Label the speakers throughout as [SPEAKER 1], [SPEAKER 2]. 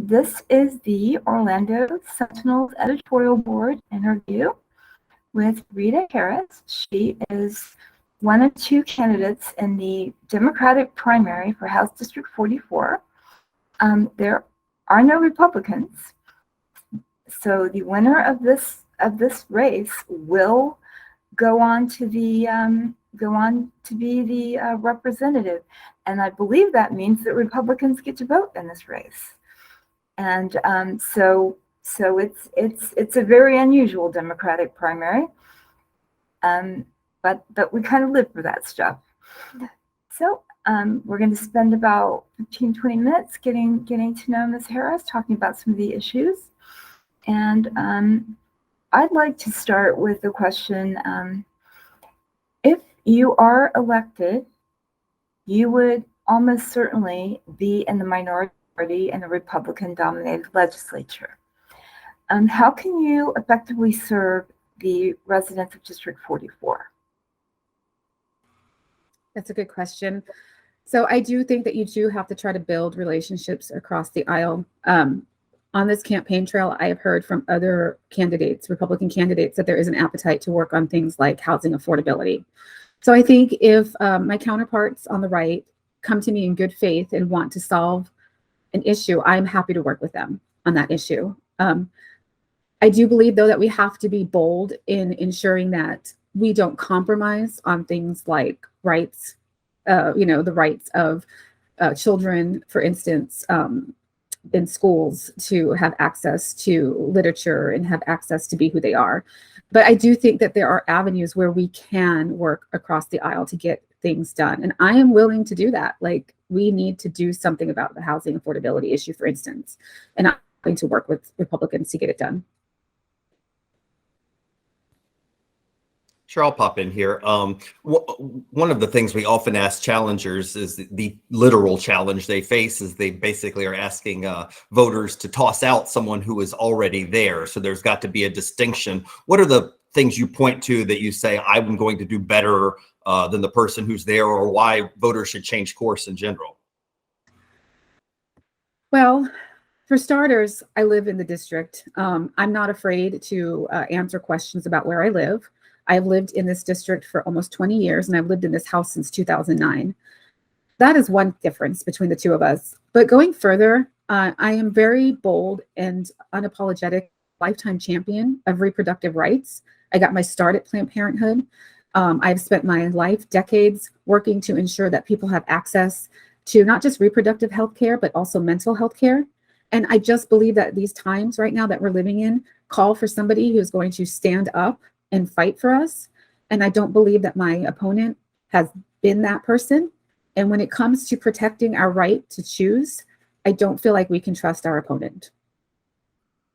[SPEAKER 1] This is the Orlando Sentinel's editorial board interview with Rita Harris. She is one of two candidates in the Democratic primary for House District 44. There are no Republicans, so the winner of this race will go on to be the representative, and I believe that means that Republicans get to vote in this race. And so it's a very unusual Democratic primary, but we kind of live for that stuff. So we're going to spend about 15-20 minutes getting to know Ms. Harris, talking about some of the issues. And I'd like to start with the question, if you are elected, you would almost certainly be in the minority in a Republican-dominated legislature. How can you effectively serve the residents of District 44?
[SPEAKER 2] That's a good question. So I do think that you do have to try to build relationships across the aisle. On this campaign trail, I have heard from other candidates, Republican candidates, that there is an appetite to work on things like housing affordability. So I think if my counterparts on the right come to me in good faith and want to solve an issue, I'm happy to work with them on that issue. I do believe, though, that we have to be bold in ensuring that we don't compromise on things like rights, the rights of children, for instance, in schools to have access to literature and have access to be who they are. But I do think that there are avenues where we can work across the aisle to get things done. And I am willing to do that. Like, we need to do something about the housing affordability issue, for instance. And I'm going to work with Republicans to get it done.
[SPEAKER 3] Sure, I'll pop in here. One of the things we often ask challengers is the literal challenge they face is they basically are asking voters to toss out someone who is already there. So there's got to be a distinction. What are the things you point to that you say, I'm going to do better than the person who's there, or why voters should change course in general?
[SPEAKER 2] Well, for starters, I live in the district. I'm not afraid to answer questions about where I live. I've lived in this district for almost 20 years, and I've lived in this house since 2009. That is one difference between the two of us. But going further, I am very bold and unapologetic lifetime champion of reproductive rights. I got my start at Planned Parenthood. I've spent my life, decades, working to ensure that people have access to not just reproductive health care, but also mental health care. And I just believe that these times right now that we're living in call for somebody who's going to stand up and fight for us. And I don't believe that my opponent has been that person. And when it comes to protecting our right to choose, I don't feel like we can trust our opponent.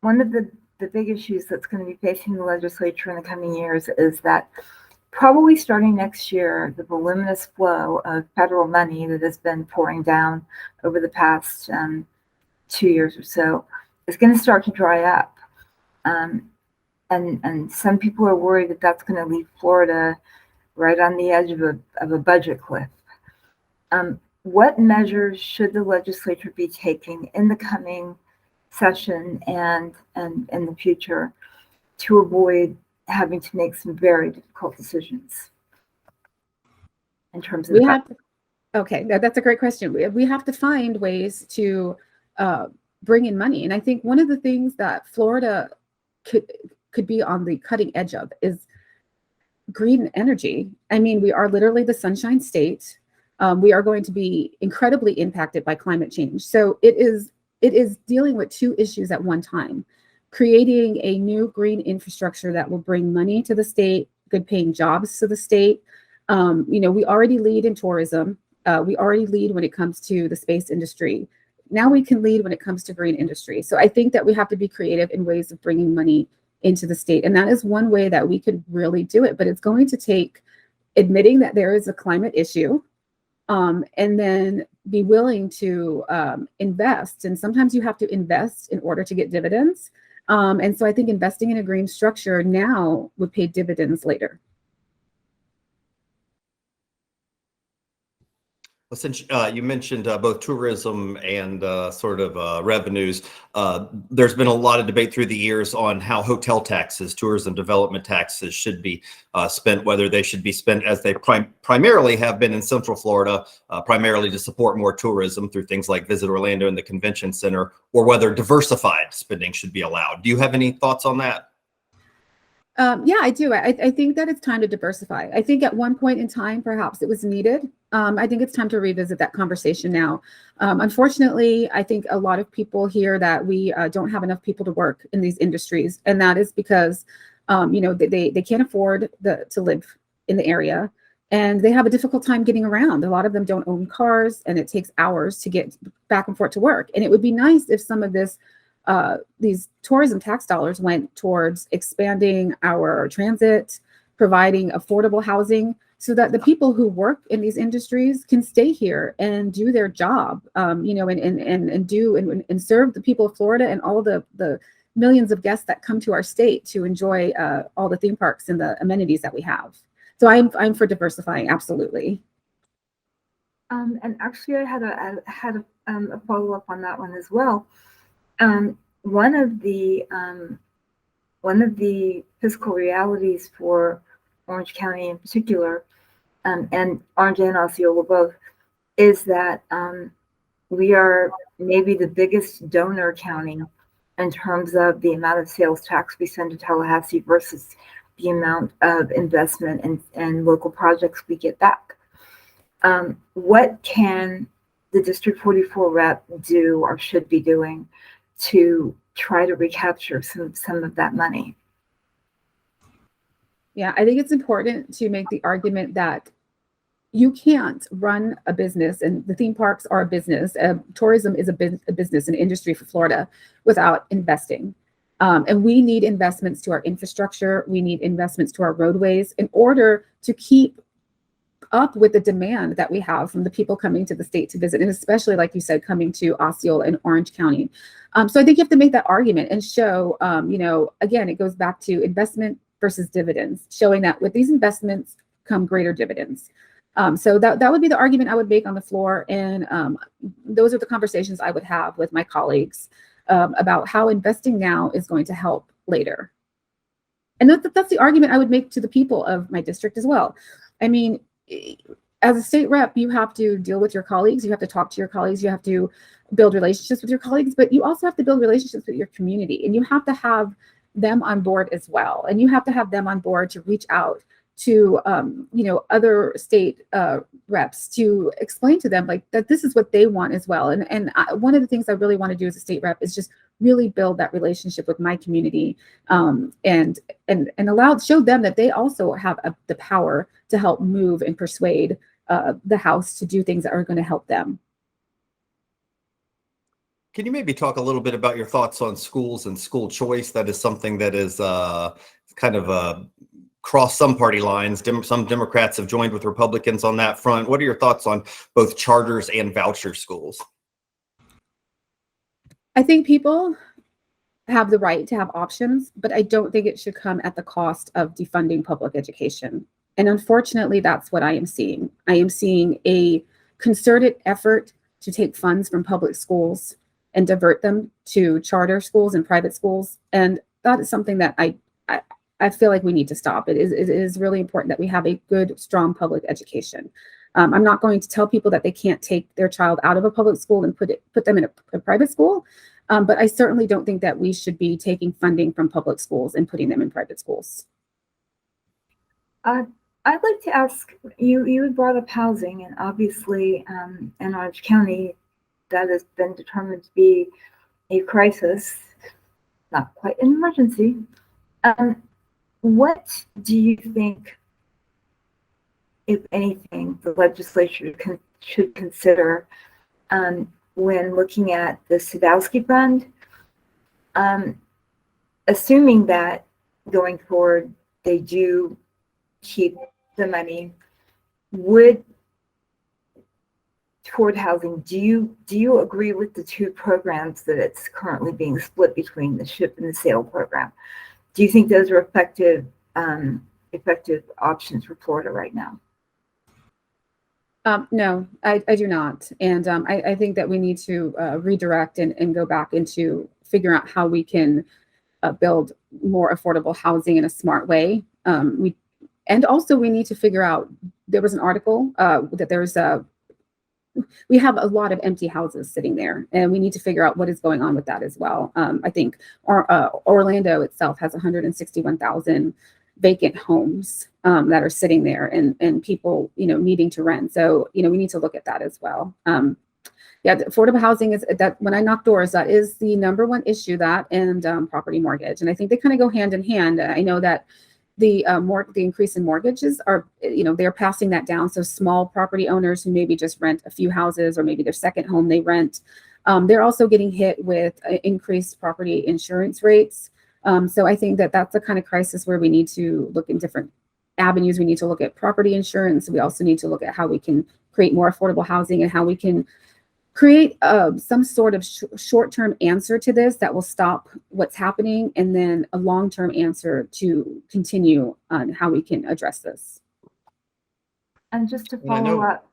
[SPEAKER 1] One of the big issues that's going to be facing the legislature in the coming years is that probably starting next year, the voluminous flow of federal money that has been pouring down over the past 2 years or so is going to start to dry up. And some people are worried that that's going to leave Florida right on the edge of a budget cliff. What measures should the legislature be taking in the coming session and in the future to avoid having to make some very difficult decisions in terms of
[SPEAKER 2] okay, that's a great question. We have to find ways to bring in money. And I think one of the things that Florida could be on the cutting edge of is green energy. I mean, we are literally the Sunshine State. We are going to be incredibly impacted by climate change. So it is dealing with two issues at one time: creating a new green infrastructure that will bring money to the state, good paying jobs to the state. We already lead in tourism. We already lead when it comes to the space industry. Now we can lead when it comes to green industry. So I think that we have to be creative in ways of bringing money into the state. And that is one way that we could really do it. But it's going to take admitting that there is a climate issue, and then be willing to invest. And sometimes you have to invest in order to get dividends. And so I think investing in a green structure now would pay dividends later.
[SPEAKER 3] Well, since you mentioned both tourism and sort of revenues, there's been a lot of debate through the years on how hotel taxes, tourism development taxes should be spent, whether they should be spent as they primarily have been in Central Florida, primarily to support more tourism through things like Visit Orlando and the Convention Center, or whether diversified spending should be allowed. Do you have any thoughts on that?
[SPEAKER 2] Yeah, I do. I think that it's time to diversify. I think at one point in time, perhaps it was needed. I think it's time to revisit that conversation now. Unfortunately, I think a lot of people hear that we don't have enough people to work in these industries, and that is because, they can't afford to live in the area, and they have a difficult time getting around. A lot of them don't own cars, and it takes hours to get back and forth to work. And it would be nice if some of these tourism tax dollars went towards expanding our transit, providing affordable housing, so that the people who work in these industries can stay here and do their job, and serve the people of Florida and all the millions of guests that come to our state to enjoy all the theme parks and the amenities that we have. So I'm for diversifying, absolutely.
[SPEAKER 1] And actually, I had a follow up on that one as well. One of the fiscal realities for Orange County in particular, and Orange and Osceola both, is that we are maybe the biggest donor county in terms of the amount of sales tax we send to Tallahassee versus the amount of investment and local projects we get back. What can the District 44 rep do or should be doing to try to recapture some of that money?
[SPEAKER 2] Yeah, I think it's important to make the argument that you can't run a business, and the theme parks are a business. Tourism is a business, an industry for Florida, without investing. And we need investments to our infrastructure. We need investments to our roadways in order to keep up with the demand that we have from the people coming to the state to visit, and especially, like you said, coming to Osceola and Orange County. So I think you have to make that argument and show, again, it goes back to investment versus dividends, showing that with these investments come greater dividends. So that would be the argument I would make on the floor. And those are the conversations I would have with my colleagues about how investing now is going to help later. And that's the argument I would make to the people of my district as well. I mean, as a state rep, you have to deal with your colleagues. You have to talk to your colleagues. You have to build relationships with your colleagues, but you also have to build relationships with your community, and you have to have them on board as well. And you have to have them on board to reach out to, other state reps to explain to them like that this is what they want as well. And one of the things I really want to do as a state rep is just really build that relationship with my community, and show them that they also have the power to help move and persuade the House to do things that are going to help them.
[SPEAKER 3] Can you maybe talk a little bit about your thoughts on schools and school choice? That is something that is kind of crossed some party lines. Some Democrats have joined with Republicans on that front. What are your thoughts on both charters and voucher schools?
[SPEAKER 2] I think people have the right to have options, but I don't think it should come at the cost of defunding public education. And unfortunately, that's what I am seeing. I am seeing a concerted effort to take funds from public schools and divert them to charter schools and private schools. And that is something that I feel like we need to stop. It is really important that we have a good, strong public education. I'm not going to tell people that they can't take their child out of a public school and put them in a private school. But I certainly don't think that we should be taking funding from public schools and putting them in private schools.
[SPEAKER 1] I'd like to ask you, you brought up housing, and obviously in Orange County, that has been determined to be a crisis, not quite an emergency. What do you think, if anything, the legislature should consider when looking at the Sadowski Fund, assuming that going forward they do keep the money, would toward housing, do you agree with the two programs that it's currently being split between, the ship and the sail program? Do you think those are effective options for Florida right now?
[SPEAKER 2] No, I do not. And I think that we need to redirect and go back into figuring out how we can build more affordable housing in a smart way. And also we need to figure out, there was an article that we have a lot of empty houses sitting there, and we need to figure out what is going on with that as well. I think Orlando itself has 161,000 vacant homes that are sitting there, and people, needing to rent. So, we need to look at that as well. Yeah, the affordable housing is that, when I knock doors, that is the number one issue, that and property mortgage. And I think they kind of go hand in hand. I know that the increase in mortgages are, they're passing that down. So small property owners who maybe just rent a few houses, or maybe their second home they rent, they're also getting hit with increased property insurance rates. So I think that that's the kind of crisis where we need to look in different avenues. We need to look at property insurance. We also need to look at how we can create more affordable housing, and how we can create some sort of short-term answer to this that will stop what's happening, and then a long-term answer to continue on how we can address this.
[SPEAKER 1] And just to
[SPEAKER 3] And I
[SPEAKER 1] follow
[SPEAKER 3] know-
[SPEAKER 1] up,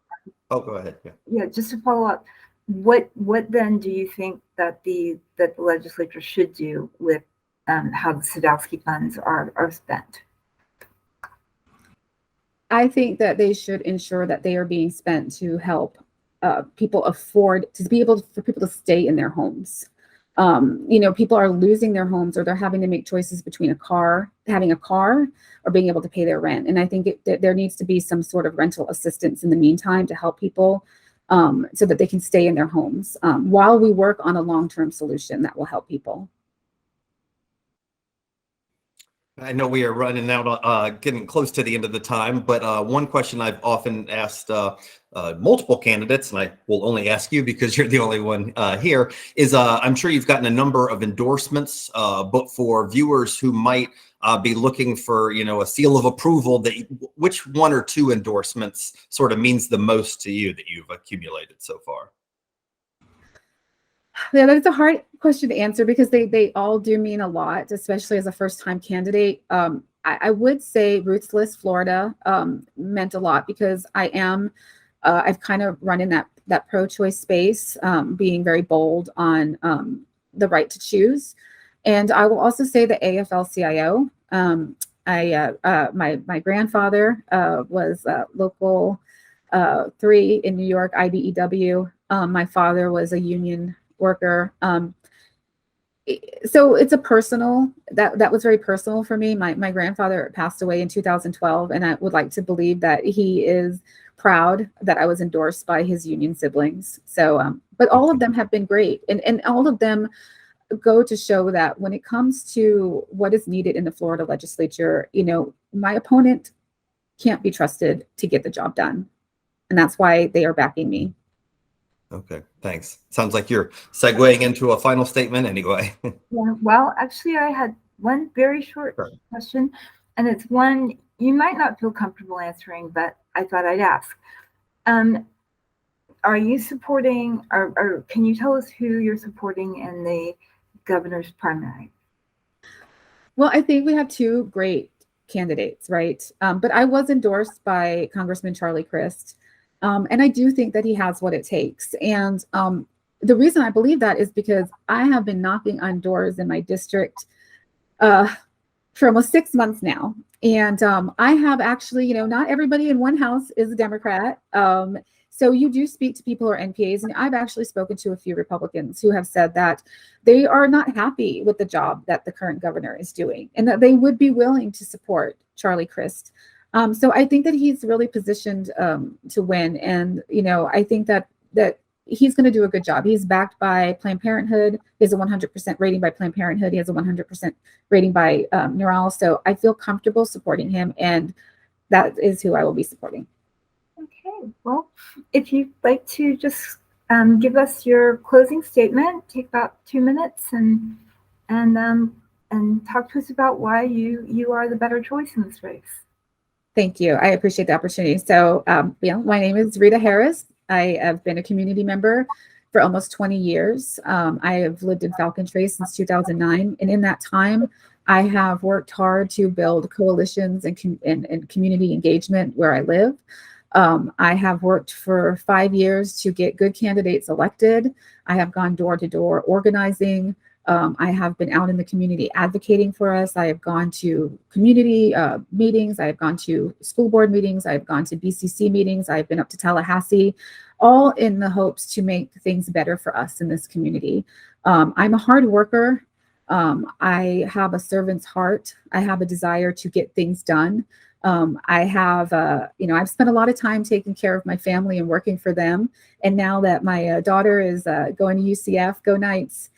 [SPEAKER 3] Oh, go ahead. Yeah.
[SPEAKER 1] yeah, just to follow up, what then do you think that the legislature should do with how the Sadowski funds are spent?
[SPEAKER 2] I think that they should ensure that they are being spent to help people afford to be able for people to stay in their homes. People are losing their homes, or they're having to make choices between having a car, or being able to pay their rent. And I think there needs to be some sort of rental assistance in the meantime to help people, so that they can stay in their homes while we work on a long-term solution that will help people.
[SPEAKER 3] I know we are running out, getting close to the end of the time, but one question I've often asked multiple candidates, and I will only ask you because you're the only one here, is I'm sure you've gotten a number of endorsements, but for viewers who might be looking for, a seal of approval, which one or two endorsements sort of means the most to you that you've accumulated so far?
[SPEAKER 2] Yeah, that's a hard question to answer, because they all do mean a lot, especially as a first-time candidate. I would say Ruthless Florida meant a lot, because I've kind of run in that pro-choice space, being very bold on the right to choose. And I will also say the AFL-CIO. My grandfather was local 3 in New York, IBEW. My father was a union worker. So it's a personal, that was very personal for me. My grandfather passed away in 2012, and I would like to believe that he is proud that I was endorsed by his union siblings. So, but all of them have been great, and all of them go to show that when it comes to what is needed in the Florida legislature, my opponent can't be trusted to get the job done, and that's why they are backing me.
[SPEAKER 3] Okay, thanks. Sounds like you're segueing into a final statement anyway.
[SPEAKER 1] Yeah, well, actually, I had one very short
[SPEAKER 3] Sure.
[SPEAKER 1] question, and it's one you might not feel comfortable answering, but I thought I'd ask. Are you supporting, or can you tell us who you're supporting in the governor's primary?
[SPEAKER 2] Well, I think we have 2 great candidates, right? But I was endorsed by Congressman Charlie Crist. And I do think that he has what it takes. And the reason I believe that is because I have been knocking on doors in my district for almost 6 months now. And I have actually, not everybody in one house is a Democrat. So you do speak to people who are NPAs. And I've actually spoken to a few Republicans who have said that they are not happy with the job that the current governor is doing, and that they would be willing to support Charlie Crist. So I think that he's really positioned to win. And, I think that he's going to do a good job. He's backed by Planned Parenthood. He has a 100% rating by Planned Parenthood. He has a 100% rating by Neural. So I feel comfortable supporting him, and that is who I will be supporting.
[SPEAKER 1] Okay, well, if you'd like to just give us your closing statement, take about 2 minutes, and talk to us about why you are the better choice in this race.
[SPEAKER 2] Thank you. I appreciate the opportunity. So, my name is Rita Harris. I have been a community member for almost 20 years. I have lived in Falcon Trace since 2009. And in that time, I have worked hard to build coalitions and community engagement where I live. I have worked for 5 years to get good candidates elected. I have gone door to door organizing. I have been out in the community advocating for us. I have gone to community meetings. I have gone to school board meetings. I have gone to BCC meetings. I've been up to Tallahassee, all in the hopes to make things better for us in this community. I'm a hard worker. I have a servant's heart. I have a desire to get things done. I have, I've spent a lot of time taking care of my family and working for them. And now that my daughter is going to UCF, go Knights,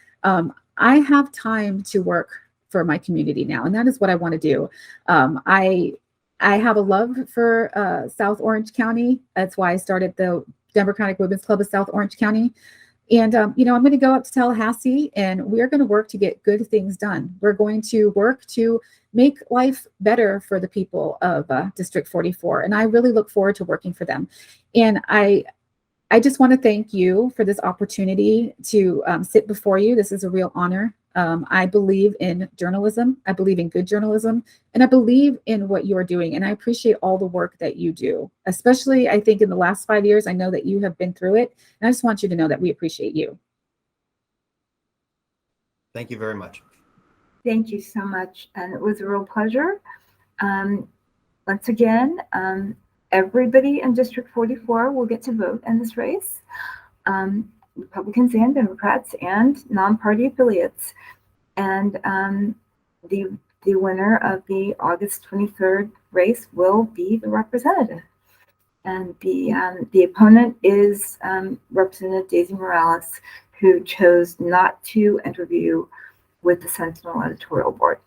[SPEAKER 2] I have time to work for my community now. And that is what I want to do. I have a love for South Orange County. That's why I started the Democratic Women's Club of South Orange County. And, I'm going to go up to Tallahassee and we're going to work to get good things done. We're going to work to make life better for the people of District 44. And I really look forward to working for them. And I just want to thank you for this opportunity to sit before you. This is a real honor. I believe in journalism. I believe in good journalism. And I believe in what you are doing. And I appreciate all the work that you do, especially I think in the last 5 years. I know that you have been through it. And I just want you to know that we appreciate you.
[SPEAKER 3] Thank you very much.
[SPEAKER 1] Thank you so much. And it was a real pleasure. Once again, everybody in District 44 will get to vote in this race. Republicans and Democrats and non-party affiliates. And the winner of the August 23rd race will be the representative. And the opponent is Representative Daisy Morales, who chose not to interview with the Sentinel editorial board.